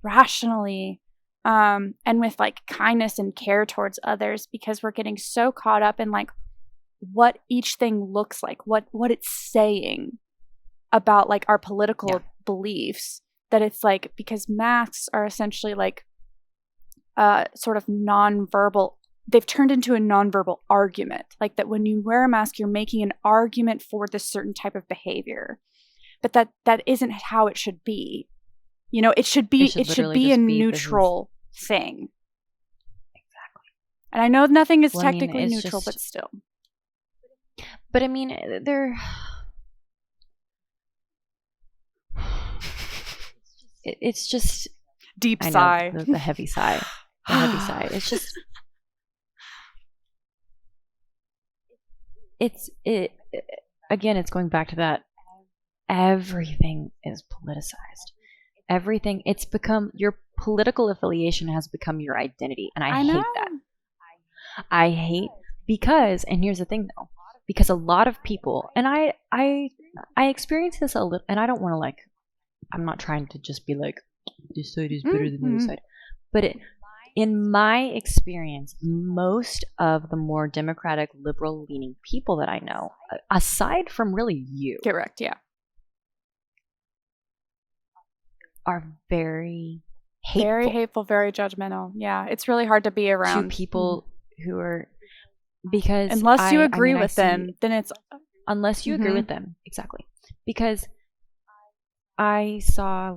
rationally, and with like kindness and care towards others, because we're getting so caught up in like what each thing looks like, what it's saying about like our political beliefs, that it's like, because masks are essentially like sort of nonverbal, they've turned into a nonverbal argument, like that when you wear a mask you're making an argument for this certain type of behavior, but that isn't how it should be. You know, it should be a neutral thing. Exactly. And I know nothing is technically neutral, but still. But I mean, it's just deep sigh. The heavy sigh. The heavy sigh. It's just again, it's going back to that. Everything is politicized. Everything, it's become, your political affiliation has become your identity. And I hate that. I hate, because, and here's the thing though, because a lot of people, and I experience this a little, and I don't want to like, I'm not trying to just be like, this side is better than the other side. But in my experience, most of the more democratic, liberal-leaning people that I know, aside from really you. Correct, yeah. Are very hateful. Very hateful, very judgmental. Yeah, it's really hard to be around. To people who are, because unless you agree with them, then it's... Unless you agree with them, exactly. Because I saw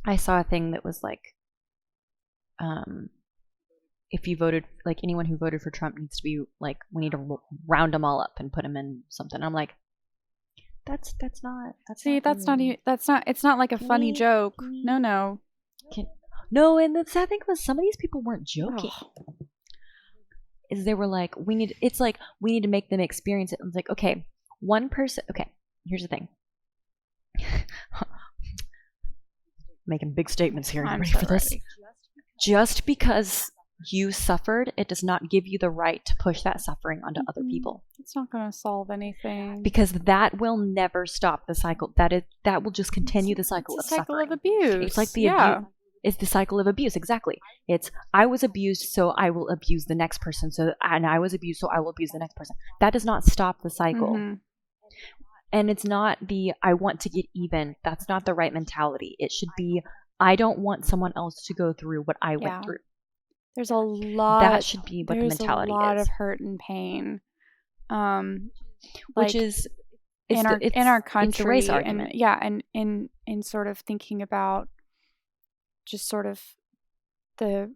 a thing that was like, if you voted, like anyone who voted for Trump needs to be like, we need to round them all up and put them in something. I'm like, it's not like a funny joke. No. No, and the sad thing was some of these people weren't joking. Is they were like, we need to make them experience it. I was like, okay, one person, okay, here's the thing. Making big statements here. You ready for this? Just because you suffered, it does not give you the right to push that suffering onto other people. It's not going to solve anything. Because that will never stop the cycle. That will just continue the cycle of suffering. Cycle of abuse. It's like the abuse. It's the cycle of abuse, exactly. It's, I was abused, so I will abuse the next person. And I was abused, so I will abuse the next person. That does not stop the cycle. Mm-hmm. And it's not I want to get even. That's not the right mentality. It should be, I don't want someone else to go through what I went through. There's a lot. That should be what the mentality is. There's a lot of hurt and pain, which is in our country. It's a race argument. And in sort of thinking about just sort of the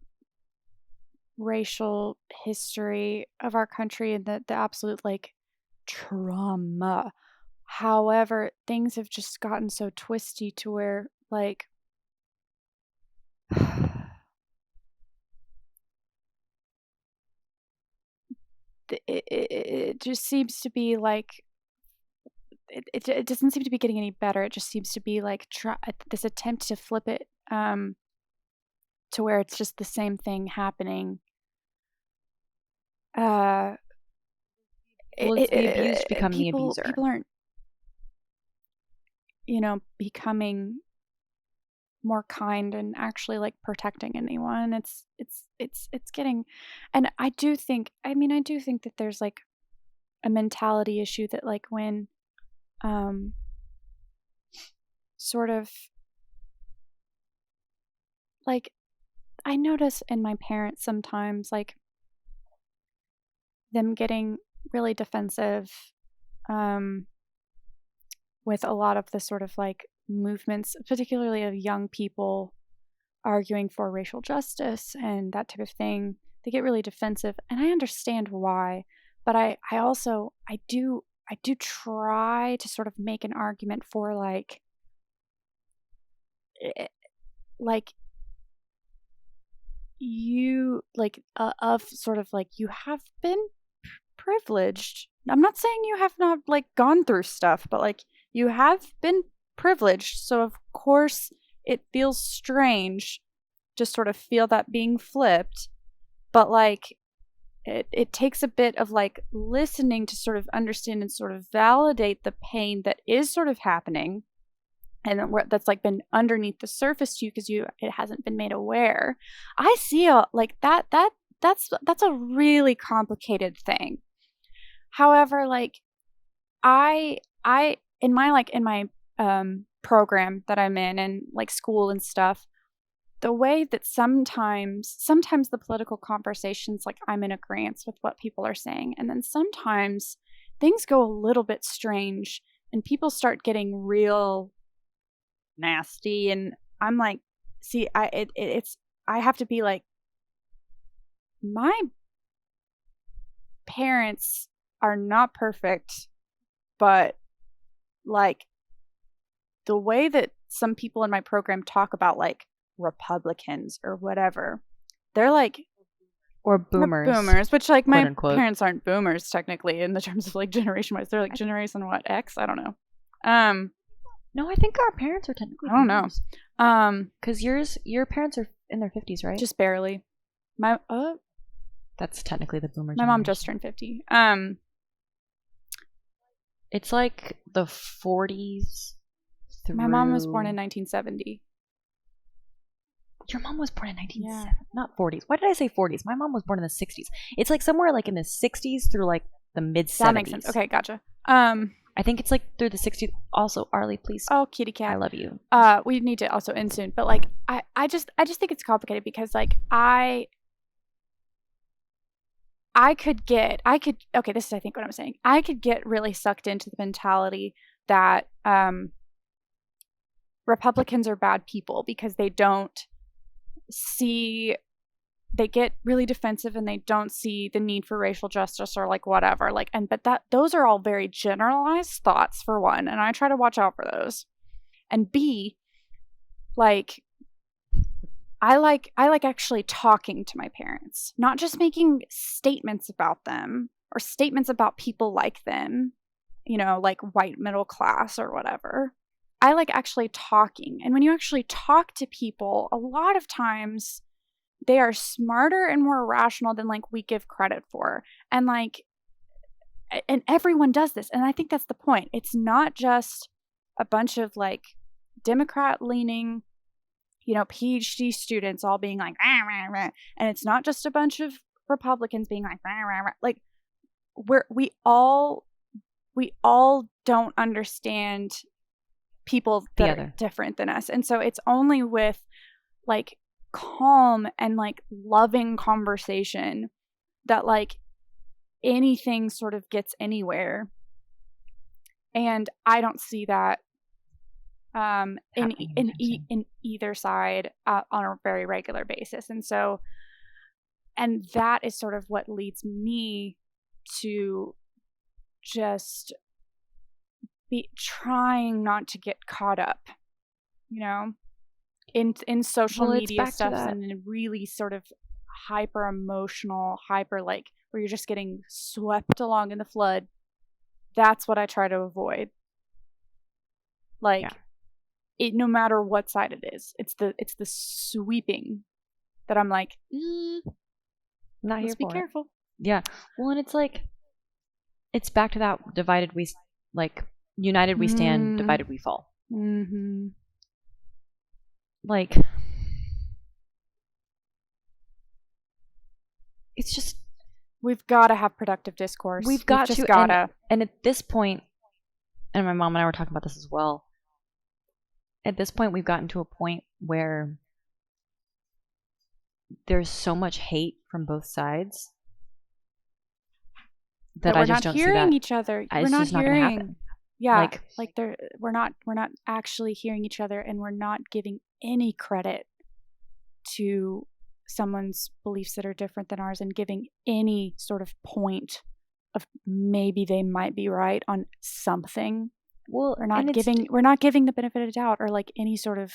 racial history of our country and the absolute like trauma. However, things have just gotten so twisty to where like it just seems to be like it doesn't seem to be getting any better. It just seems to be like this attempt to flip it to where it's just the same thing happening. It's the abused becoming the abuser. People aren't, becoming more kind and actually like protecting anyone. It's getting, and I do think that there's like a mentality issue that like when sort of like I notice in my parents sometimes like them getting really defensive with a lot of the sort of like movements, particularly of young people arguing for racial justice and that type of thing. They get really defensive, and I understand why, but I do try to sort of make an argument for like you like of sort of like you have been privileged. I'm not saying you have not like gone through stuff, but like you have been privileged, so of course it feels strange to sort of feel that being flipped, but like it takes a bit of like listening to sort of understand and sort of validate the pain that is sort of happening, and that's like been underneath the surface to you because it hasn't been made aware. I see like that's a really complicated thing. However, like I in my program that I'm in and like school and stuff, the way that sometimes the political conversations, like I'm in agreement with what people are saying, and then sometimes things go a little bit strange and people start getting real nasty, and I'm like, see, I have to be like, my parents are not perfect, but like the way that some people in my program talk about like Republicans or whatever, they're like, or boomers, which like my unquote. Parents aren't boomers technically in the terms of like generation wise. They're like generation what, X? I don't know. No, I think our parents are technically boomers. I don't know. Because your parents are in their 50s, right? Just barely. That's technically the boomer My generation. mom just turned 50. It's like the 40s. My mom was born in 1970. Your mom was born in 1970, not 40s. Why did I say 40s? My mom was born in the 60s. It's like somewhere like in the 60s through like the mid 70s. That makes sense. Okay, gotcha. I think it's like through the 60s. Also, Arlie, please. Oh, kitty cat. I love you. We need to also end soon, but like I just think it's complicated because like I could okay, this is I think what I'm saying. I could get really sucked into the mentality that Republicans are bad people because they get really defensive and they don't see the need for racial justice or like whatever, like, but those are all very generalized thoughts for one, and I try to watch out for those. And B, like I like actually talking to my parents, not just making statements about them or statements about people like them, like white middle class or whatever. I like actually talking. And when you actually talk to people, a lot of times they are smarter and more rational than like we give credit for. And like, and everyone does this. And I think that's the point. It's not just a bunch of like Democrat leaning, PhD students all being like, rah, rah, rah. And it's not just a bunch of Republicans being like, rah, rah, rah. Like we all don't understand people that are different than us. And so it's only with like calm and like loving conversation that like anything sort of gets anywhere. And I don't see that in either side on a very regular basis. And that is sort of what leads me to just be trying not to get caught up, in social media stuff and in really sort of hyper emotional, hyper like where you're just getting swept along in the flood. That's what I try to avoid. Like it, no matter what side it is, it's the sweeping that I'm like, not here for. Let's be careful. Yeah. Well, and it's like, it's back to that divided we like. United we stand, divided we fall. Mm-hmm. Like, it's just... We've got to have productive discourse. We've just gotta. And at this point, and my mom and I were talking about this as well, at this point we've gotten to a point where there's so much hate from both sides that I just don't see that. We're not hearing each other. We're not hearing... Yeah, like we're not actually hearing each other, and we're not giving any credit to someone's beliefs that are different than ours, and giving any sort of point of maybe they might be right on something. Well, we're not giving the benefit of the doubt or like any sort of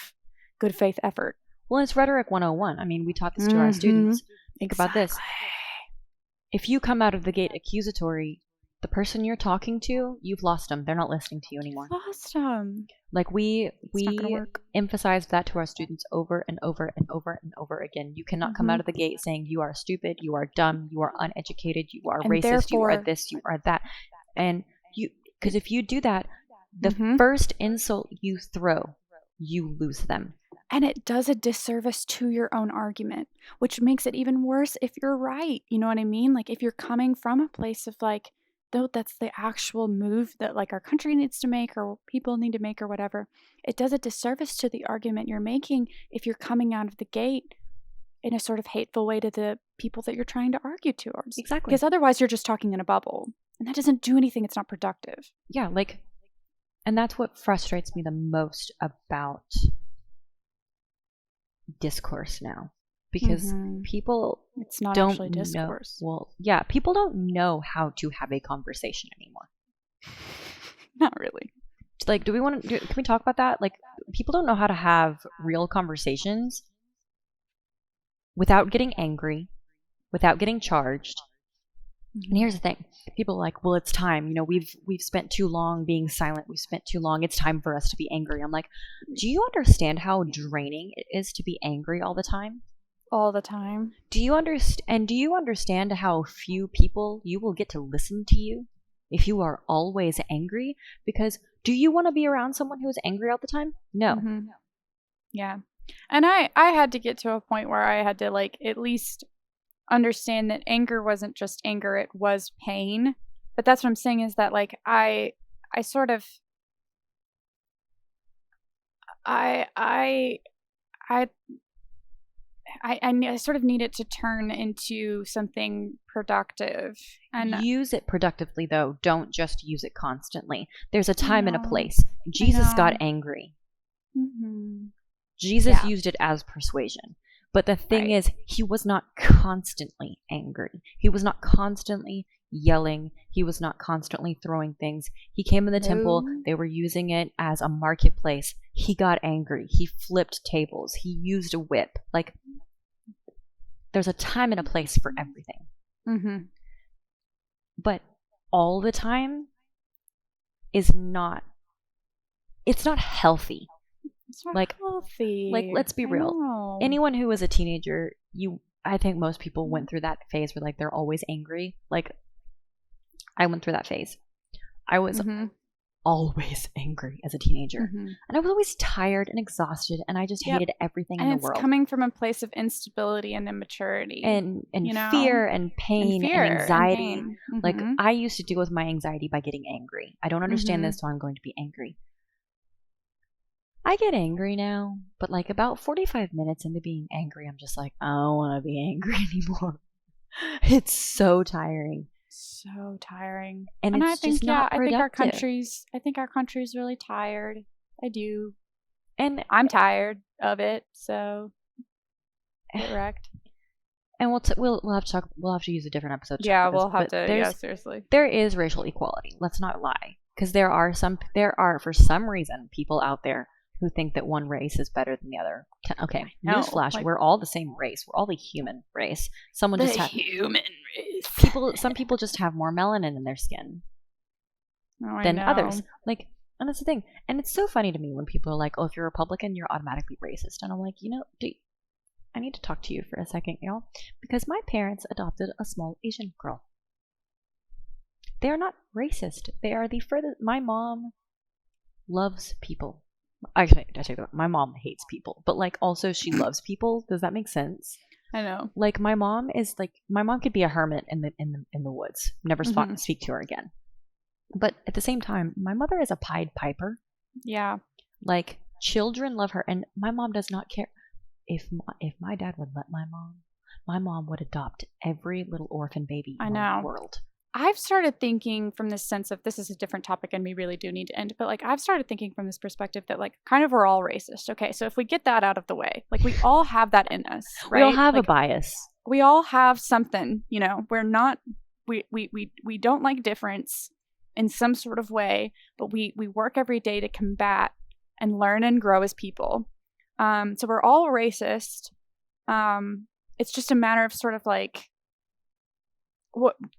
good faith effort. Well, it's rhetoric 101. I mean, we taught this to our students. Think about this. If you come out of the gate accusatory, the person you're talking to, you've lost them. They're not listening to you anymore. Lost them. Like we work. emphasize that to our students over and over and over and over again. You cannot come out of the gate saying you are stupid, you are dumb, you are uneducated, you are And racist, therefore- you are this, you are that. And because if you do that, the first insult you throw, you lose them. And it does a disservice to your own argument, which makes it even worse if you're right. You know what I mean? Like if you're coming from a place of like, though that's the actual move that like our country needs to make or people need to make or whatever, it does a disservice to the argument you're making if you're coming out of the gate in a sort of hateful way to the people that you're trying to argue towards. Exactly. Because otherwise you're just talking in a bubble. And that doesn't do anything. It's not productive. Yeah, like, and that's what frustrates me the most about discourse now. Because people it's not don't actually discourse. People don't know how to have a conversation anymore. Not really. Like, can we talk about that? Like, people don't know how to have real conversations without getting angry, without getting charged. And here's the thing. People are like, well, it's time. You know, we've spent too long being silent. We've spent too long. It's time for us to be angry. I'm like, do you understand how draining it is to be angry all the time? All the time. Do you understand how few people you will get to listen to you if you are always angry? Because do you want to be around someone who is angry all the time? No. Yeah. And I had to get to a point where I had to like at least understand that anger wasn't just anger, it was pain. But that's what I'm saying is that like I sort of I sort of need it to turn into something productive. And use it productively, though. Don't just use it constantly. There's a time and a place. Jesus got angry. Jesus used it as persuasion. But the thing is, he was not constantly angry. He was not constantly yelling. He was not constantly throwing things. He came in the temple. They were using it as a marketplace. He got angry. He flipped tables. He used a whip. Like, there's a time and a place for everything. But all the time is not, it's not healthy. It's not like healthy. Like, let's be real. Anyone who was a teenager, I think most people went through that phase where like they're always angry. Like, I went through that phase. I was always angry as a teenager. And I was always tired and exhausted, and I just hated everything in the world. And it's coming from a place of instability and immaturity. And fear and pain and anxiety. And pain. Like, I used to deal with my anxiety by getting angry. I don't understand this, so I'm going to be angry. I get angry now, but like about 45 minutes into being angry, I'm just like, I don't want to be angry anymore. It's so tiring. So tiring. And it's I think, just not productive. I think our country's really tired. I do. And I'm tired of it, so get wrecked. And we'll have to talk. We'll have to use a different episode. We'll have to. Yeah, seriously. There is racial equality. Let's not lie, because there are for some reason people out there who think that one race is better than the other. Okay, newsflash: we're all the same race. We're all the human race. Human race. Some people just have more melanin in their skin than others. Like, and that's the thing. And it's so funny to me when people are like, "Oh, if you're Republican, you're automatically racist." And I'm like, I need to talk to you for a second, y'all, because my parents adopted a small Asian girl. They are not racist. They are the furthest. My mom loves people. Actually, I take that back. My mom hates people, but like also she loves people. Does that make sense? I know. Like, my mom could be a hermit in the woods. Never speak to her again. But at the same time, my mother is a Pied Piper. Yeah. Like, children love her, and my mom does not care. If my dad would let my mom would adopt every little orphan baby in the world. I've started thinking from this sense of, this is a different topic and we really do need to end, but like I've started thinking from this perspective that like kind of we're all racist. Okay, so if we get that out of the way, like we all have that in us, right? We all have a bias. We all have something, we're not, we don't like difference in some sort of way, but we work every day to combat and learn and grow as people. So we're all racist. It's just a matter of sort of like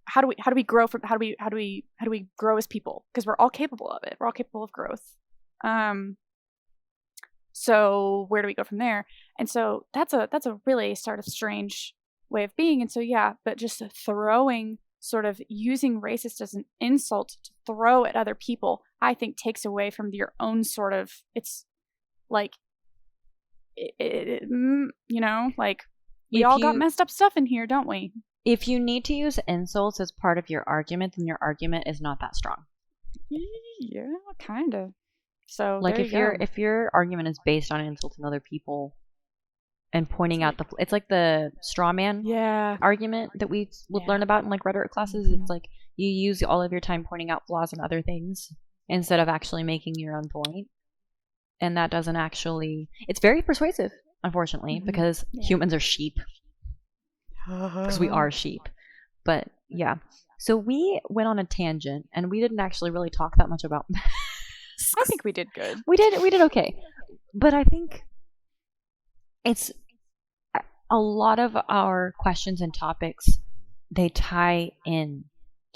how do we grow from how do we grow as people, because we're all capable of it. We're all capable of growth. So where do we go from there? And so that's a really sort of strange way of being. And so but just throwing, sort of using racist as an insult to throw at other people, I think takes away from your own sort of, it's like, like, we all got messed up stuff in here, don't we? If you need to use insults as part of your argument, then your argument is not that strong. Yeah, kind of. So like, if your argument is based on insulting other people and pointing out it's like the straw man argument that we would learn about in like rhetoric classes. It's like you use all of your time pointing out flaws in other things instead of actually making your own point. And that doesn't actually, it's very persuasive, unfortunately, because humans are sheep. Because we are sheep. But yeah. So we went on a tangent and we didn't actually really talk that much about masks. I think we did good. We did okay. But I think it's a lot of our questions and topics, they tie in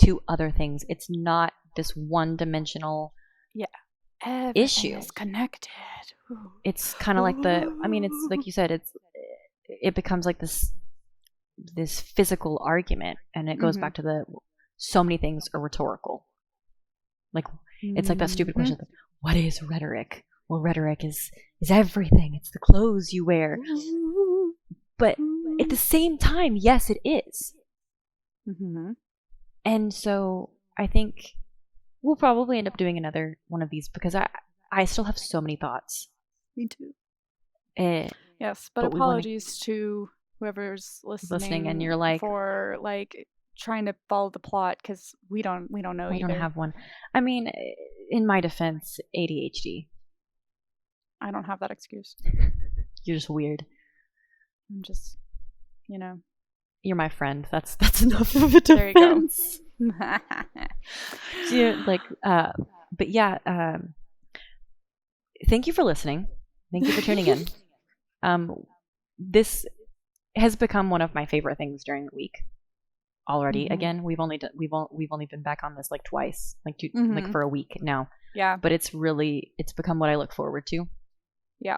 to other things. It's not this one-dimensional issue. Everything is connected. Ooh. It's kind of like it's like you said, it becomes like this physical argument, and it goes back to so many things are rhetorical. Like, it's like that stupid question, what is rhetoric? Well, rhetoric is everything. It's the clothes you wear. But at the same time, yes, it is. And so I think we'll probably end up doing another one of these, because I still have so many thoughts. Me too. Yes, but apologies to whoever's listening, and you're like, for like trying to follow the plot, because we don't know. We don't have one. I mean, in my defense, ADHD. I don't have that excuse. You're just weird. I'm just, You're my friend. That's enough of a defense. There you go. But yeah. Thank you for listening. Thank you for tuning in. This has become one of my favorite things during the week already. Again, we've only been back on this like twice, like like for a week now. Yeah. But it's become what I look forward to. Yeah.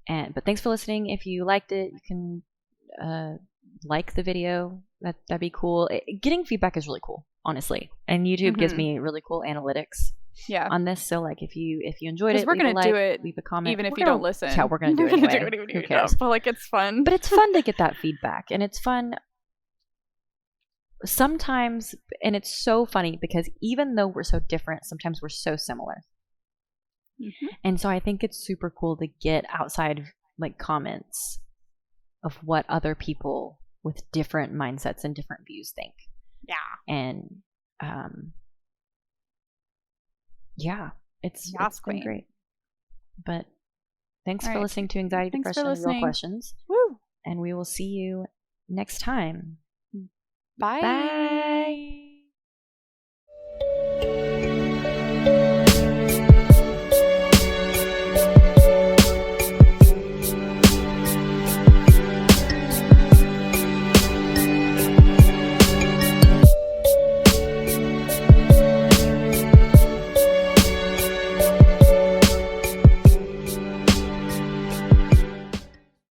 But thanks for listening. If you liked it, you can like the video. That'd be cool. Getting feedback is really cool, honestly. And YouTube gives me really cool analytics. On this, so like if you enjoyed it, we're gonna do it, leave a comment, even if you don't listen. Yeah, we're gonna do it anyway. Who cares? But like, it's fun. But it's fun to get that feedback, and it's fun sometimes, and it's so funny because even though we're so different, sometimes we're so similar. And so I think it's super cool to get outside like comments of what other people with different mindsets and different views think. Yeah. And it's been great. But thanks for listening to Anxiety, Depression, and Real Questions. Woo! And we will see you next time. Bye. Bye.